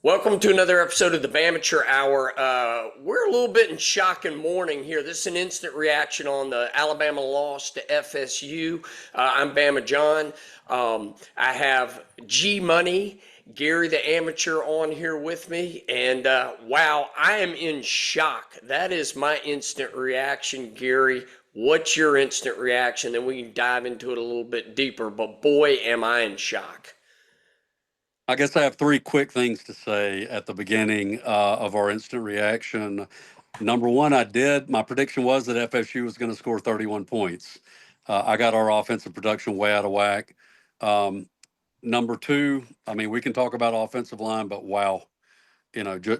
Welcome to another episode of the Bamateur Hour. We're a little bit in shock and mourning here. This is an instant reaction on the Alabama loss to FSU. I'm Bama John. I have GMoney, Gary the Amateur, on here with me. And wow, I am in shock. That is my instant reaction, Gary. What's your instant reaction? Then we can dive into it a little bit deeper. But boy, am I in shock. I guess I have three quick things to say at the beginning of our instant reaction. Number one, my prediction was that FSU was going to score 31 points. I got our offensive production way out of whack. Um, Number two, I mean, we can talk about offensive line, but wow,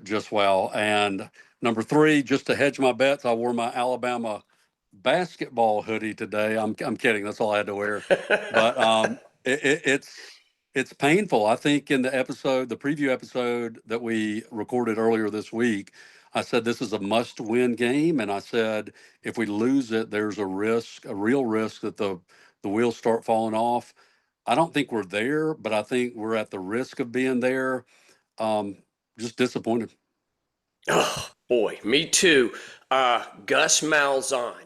just wow. And number three, just to hedge my bets, I wore my Alabama basketball hoodie today. I'm kidding. That's all I had to wear. But it's painful. I think in the preview episode that we recorded earlier this week, I said this is a must-win game, and I said if we lose it, there's a real risk that the wheels start falling off. I don't think we're there, but I think we're at the risk of being there. Um, just disappointed. Oh boy, me too. Gus Malzahn.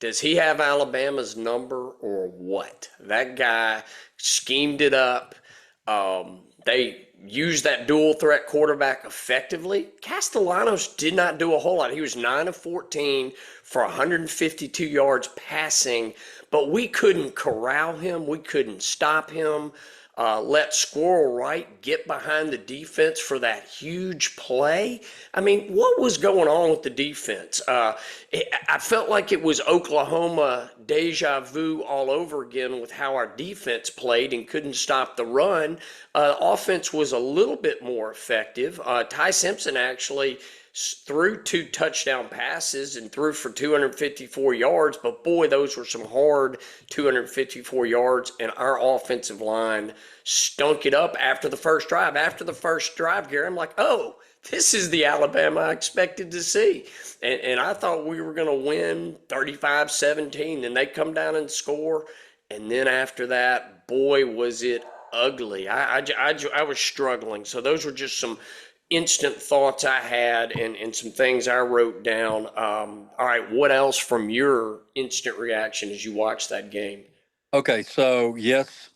Does he have Alabama's number or what? That guy schemed it up. They used that dual threat quarterback effectively. Castellanos did not do a whole lot. He was 9 of 14 for 152 yards passing, but we couldn't corral him. We couldn't stop him. Let Squirrel Wright get behind the defense for that huge play. I mean, what was going on with the defense? I felt like it was Oklahoma deja vu all over again with how our defense played and couldn't stop the run. Offense was a little bit more effective. Ty Simpson actually threw 2 touchdown passes and threw for 254 yards, but boy, those were some hard 254 yards, and our offensive line stunk it up after the first drive. After the first drive, Gary, I'm like, oh, this is the Alabama I expected to see. And I thought we were going to win 35-17. Then they come down and score. And then after that, boy, was it ugly. I was struggling. So those were just some instant thoughts I had and some things I wrote down. All right, what else from your instant reaction as you watched that game? Okay, so yes,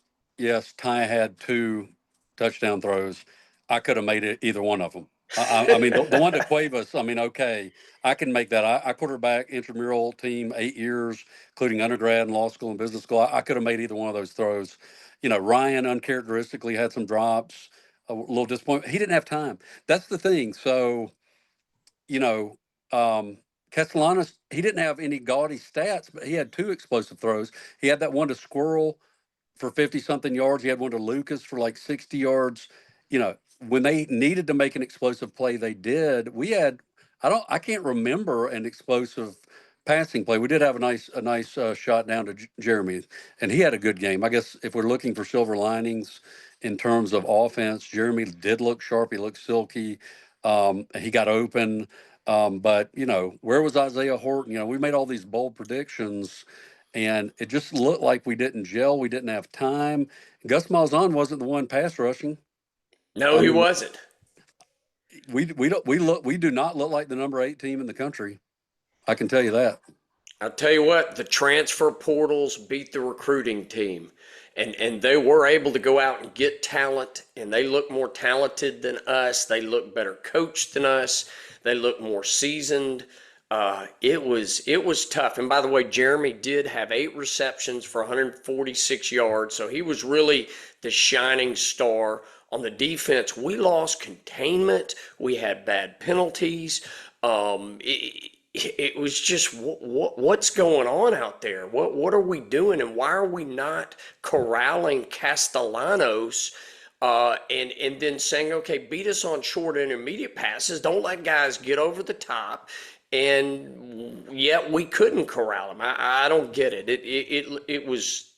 Ty had two touchdown throws. I could have made it either one of them. I mean, the one to Cuevas. I mean, okay, I can make that. I quarterback intramural team 8 years, including undergrad and law school and business school. I could have made either one of those throws. Ryan uncharacteristically had some drops. A little disappointment. He didn't have time. That's the thing. So you know, um, Castellanos, he didn't have any gaudy stats, but he had two explosive throws. He had that one to Squirrel for 50 something yards. He had one to Lucas for like 60 yards. When they needed to make an explosive play, they did. I can't remember an explosive passing play. We did have a nice shot down to Jeremy, and he had a good game. I guess if we're looking for silver linings in terms of offense, Jeremy did look sharp. He looked silky. He got open. But where was Isaiah Horton? We made all these bold predictions, and it just looked like we didn't gel. We didn't have time. Gus Malzahn wasn't the one pass rushing. No, I he mean, wasn't. we do not look like the number 8 team in the country. I can tell you that. I'll tell you what, the transfer portals beat the recruiting team. And they were able to go out and get talent, and they look more talented than us. They look better coached than us. They look more seasoned. It was tough. And by the way, Jeremy did have 8 receptions for 146 yards, so he was really the shining star. On the defense, we lost containment. We had bad penalties. It was just what's going on out there? What are we doing, and why are we not corralling Castellanos and then saying, okay, beat us on short intermediate passes. Don't let guys get over the top. And yet we couldn't corral him. I don't get it. It was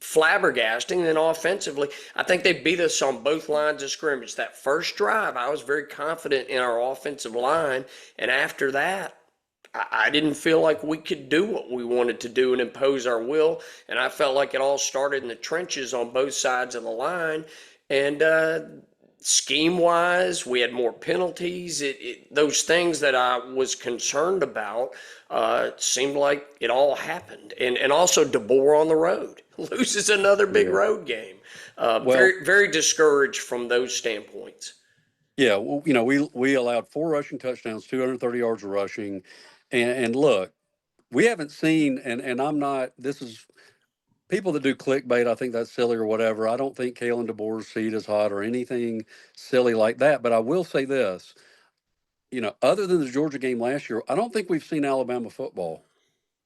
flabbergasting. And then offensively, I think they beat us on both lines of scrimmage. That first drive, I was very confident in our offensive line, and after that, I didn't feel like we could do what we wanted to do and impose our will. And I felt like it all started in the trenches on both sides of the line. And scheme wise, we had more penalties. Those things that I was concerned about seemed like it all happened. And also DeBoer on the road loses another big Yeah. road game. Well, Very discouraged from those standpoints. yeah, well, we allowed 4 rushing touchdowns, 230 yards of rushing, and look, we haven't seen, and I'm not. This is people that do clickbait. I think that's silly or whatever. I don't think Kalen DeBoer's seat is hot or anything silly like that. But I will say this: other than the Georgia game last year, I don't think we've seen Alabama football.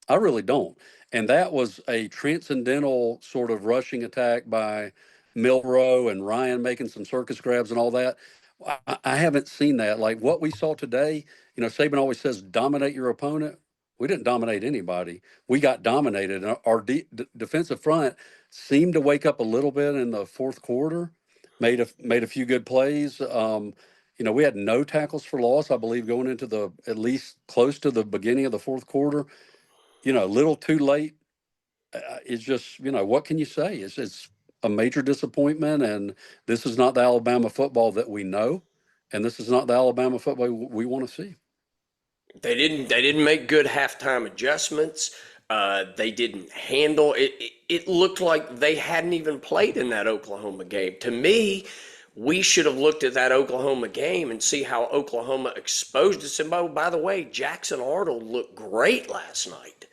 I really don't. And that was a transcendental sort of rushing attack by Milrow and Ryan making some circus grabs and all that. I haven't seen that. Like what we saw today, Saban always says, dominate your opponent. We didn't dominate anybody. We got dominated. And our defensive front seemed to wake up a little bit in the fourth quarter, made a few good plays. We had no tackles for loss, I believe, going into the at least close to the beginning of the fourth quarter. A little too late. It's just, what can you say? It's a major disappointment, and this is not the Alabama football that we know, and this is not the Alabama football we want to see. They didn't make good halftime adjustments. They didn't handle it. It looked like they hadn't even played in that Oklahoma game. To me, we should have looked at that Oklahoma game and see how Oklahoma exposed us. And by the way, Jackson Arnold looked great last night.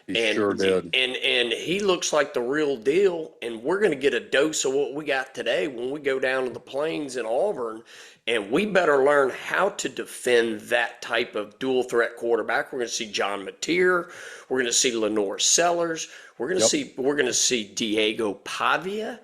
He And sure did. and he looks like the real deal. And we're going to get a dose of what we got today when we go down to the Plains in Auburn. And we better learn how to defend that type of dual threat quarterback. We're going to see John Mateer. We're going to see Lenore Sellers. Yep. We're going to see Diego Pavia.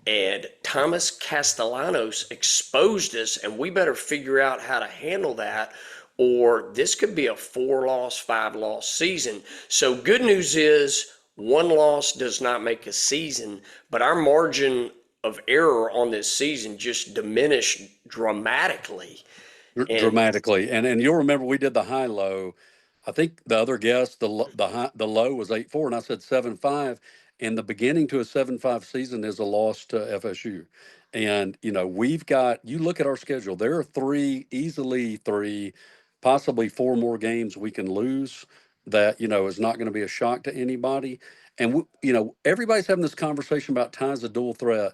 And Thomas Castellanos exposed us, and we better figure out how to handle that, or this could be a 4-loss, 5-loss season. So good news is one loss does not make a season, but our margin of error on this season just diminished dramatically. And Dramatically. And you'll remember we did the high low. I think the other guess the low was 8-4, and I said 7-5. And the beginning to a 7-5 season is a loss to FSU. And we've got, you look at our schedule, there are easily three, possibly four more games we can lose that is not going to be a shock to anybody. And everybody's having this conversation about Ty's a dual threat.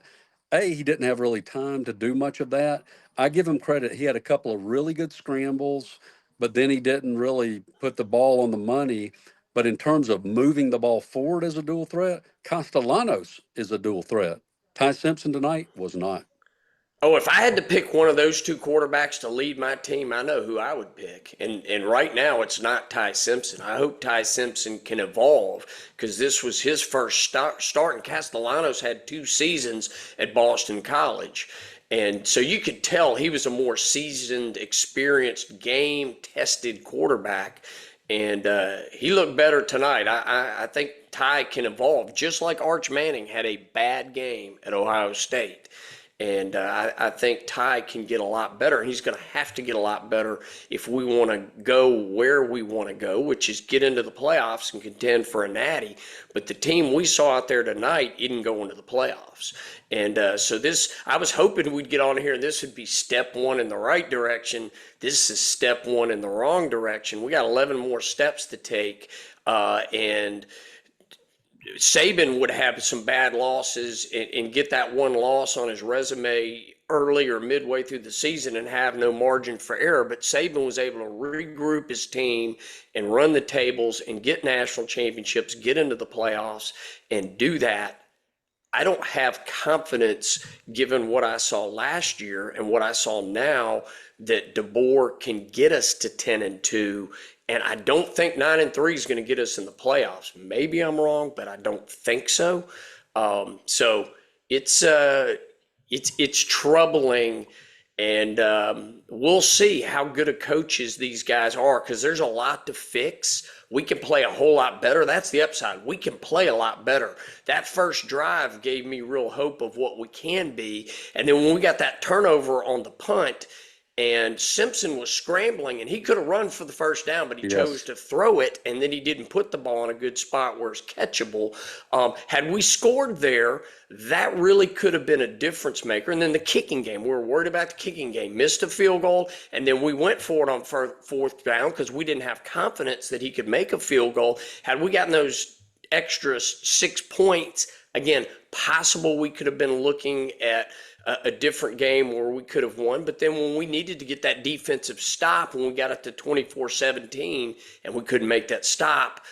He didn't have really time to do much of that. I give him credit. He had a couple of really good scrambles, but then he didn't really put the ball on the money. But in terms of moving the ball forward as a dual threat, Castellanos is a dual threat. Ty Simpson tonight was not. oh, if I had to pick one of those two quarterbacks to lead my team, I know who I would pick. And right now, it's not Ty Simpson. I hope Ty Simpson can evolve because this was his first start. And Castellanos had 2 seasons at Boston College. And so you could tell he was a more seasoned, experienced, game-tested quarterback. And he looked better tonight. I think Ty can evolve, just like Arch Manning had a bad game at Ohio State. And I think Ty can get a lot better. He's going to have to get a lot better if we want to go where we want to go, which is get into the playoffs and contend for a natty. But the team we saw out there tonight didn't go into the playoffs. And so I was hoping we'd get on here and this would be step one in the right direction. This is step one in the wrong direction. We got 11 more steps to take. And Saban would have some bad losses and get that one loss on his resume early or midway through the season and have no margin for error. But Saban was able to regroup his team and run the tables and get national championships, get into the playoffs, and do that. I don't have confidence, given what I saw last year and what I saw now, that DeBoer can get us to 10-2. And I don't think 9-3 is going to get us in the playoffs. Maybe I'm wrong, but I don't think so. So it's troubling, and we'll see how good of coaches these guys are because there's a lot to fix. We can play a whole lot better. That's the upside. We can play a lot better. That first drive gave me real hope of what we can be. And then when we got that turnover on the punt, and Simpson was scrambling, and he could have run for the first down, but he chose Yes. to throw it, and then he didn't put the ball in a good spot where it's catchable. Had we scored there, that really could have been a difference maker. And then the kicking game, we were worried about the kicking game, missed a field goal, and then we went for it on fourth down because we didn't have confidence that he could make a field goal. Had we gotten those extra 6 points, again, possible we could have been looking at a different game where we could have won. But then when we needed to get that defensive stop, when we got it to 24-17 and we couldn't make that stop,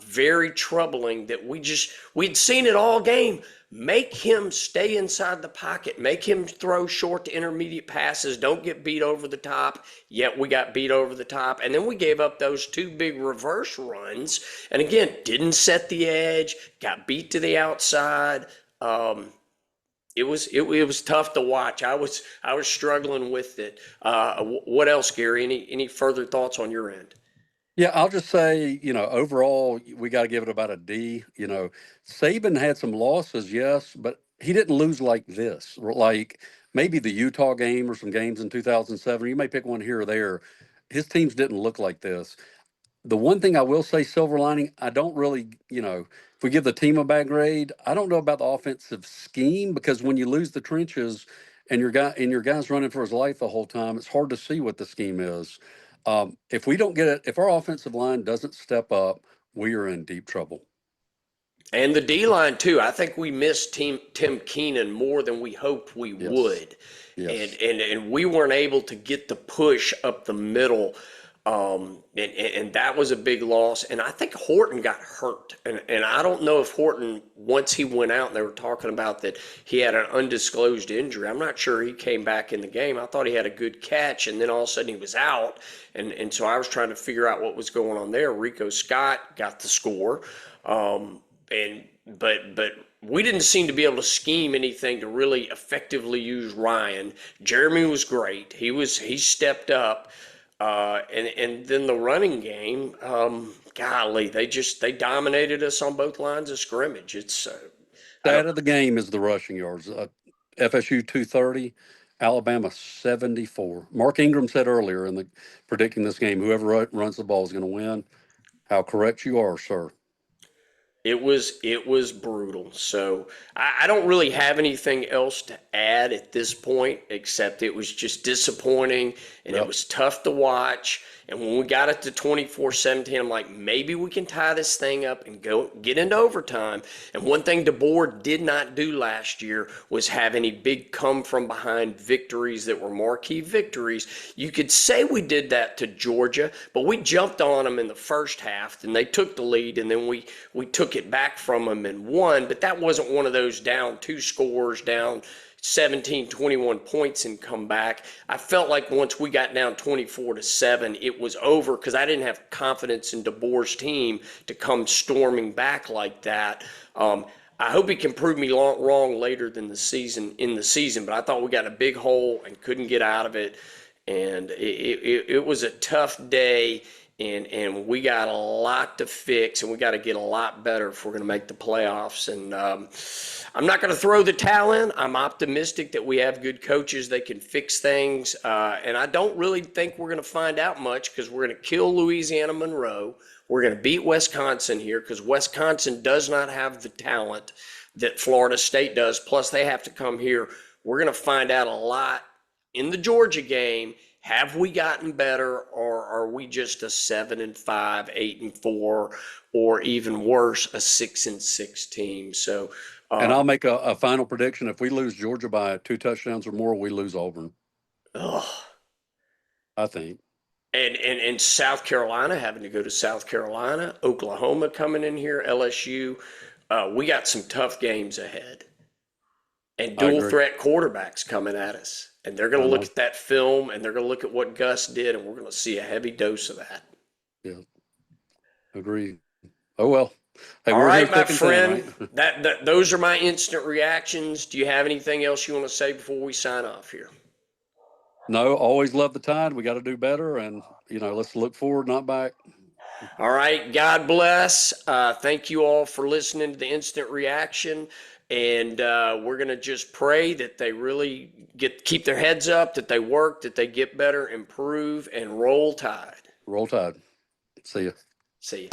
very troubling that we'd seen it all game. Make him stay inside the pocket. Make him throw short to intermediate passes. Don't get beat over the top. Yet we got beat over the top. And then we gave up those two big reverse runs. And again, didn't set the edge, got beat to the outside. It was tough to watch. I was struggling with it. What else, Gary? Any further thoughts on your end? Yeah, I'll just say, overall, we got to give it about a D. Saban had some losses, yes, but he didn't lose like this. Like maybe the Utah game or some games in 2007. You may pick one here or there. His teams didn't look like this. The one thing I will say, silver lining, I don't really, if we give the team a bad grade, I don't know about the offensive scheme because when you lose the trenches and your guy's running for his life the whole time, it's hard to see what the scheme is. If we don't get it, if our offensive line doesn't step up, we are in deep trouble. And the D line too. I think we missed Tim Keenan more than we hoped we Yes, would, and yes. and we weren't able to get the push up the middle, and that was a big loss. And I think Horton got hurt, and I don't know if Horton once he went out and they were talking about that he had an undisclosed injury. I'm not sure he came back in the game. I thought he had a good catch, and then all of a sudden he was out, and so I was trying to figure out what was going on there. Rico Scott got the score. And but we didn't seem to be able to scheme anything to really effectively use Ryan. Jeremy was great. He stepped up, and then the running game. Golly, they dominated us on both lines of scrimmage. It's I don't. Stat of the game is the rushing yards. FSU 230, Alabama 74. Mark Ingram said earlier in the predicting this game, whoever runs the ball is going to win. How correct you are, sir. It was brutal. So I don't really have anything else to add at this point, except it was just disappointing and it Yep. was tough to watch. And when we got it to 24-17, I'm like, maybe we can tie this thing up and go get into overtime. And one thing DeBoer did not do last year was have any big come from behind victories that were marquee victories. You could say we did that to Georgia, but we jumped on them in the first half, and they took the lead, and then we took it back from them and won. But that wasn't one of those down two scores, down 17, 21 points and come back. I felt like once we got down 24-7, it was over because I didn't have confidence in DeBoer's team to come storming back like that. I hope he can prove me wrong later than in the season, but I thought we got a big hole and couldn't get out of it. And it was a tough day, and we got a lot to fix, and we got to get a lot better if we're going to make the playoffs. And I'm not going to throw the towel in. I'm optimistic that we have good coaches that can fix things, and I don't really think we're going to find out much because we're going to kill Louisiana Monroe. We're going to beat Wisconsin here because Wisconsin does not have the talent that Florida State does. Plus, they have to come here. We're going to find out a lot in the Georgia game. Have we gotten better, or are we just a 7-5, 8-4, or even worse, a 6-6 team? So, And I'll make a final prediction. If we lose Georgia by 2 touchdowns or more, we lose Auburn, ugh. I think. And South Carolina, having to go to South Carolina, Oklahoma coming in here, LSU. We got some tough games ahead, and I dual agree. threat quarterbacks coming at us. And they're going I to look know. at that film, and they're going to look at what Gus did, and we're going to see a heavy dose of that. Yeah, agree. Oh, well. Hey, All we're here right, my thick and thin, right? friend. Those are my instant reactions. Do you have anything else you want to say before we sign off here? No, always love the Tide. We got to do better. And, let's look forward, not back. All right. God bless. Thank you all for listening to the instant reaction. And we're going to just pray that they really keep their heads up, that they work, that they get better, improve, and roll tide. Roll Tide. See ya. See you.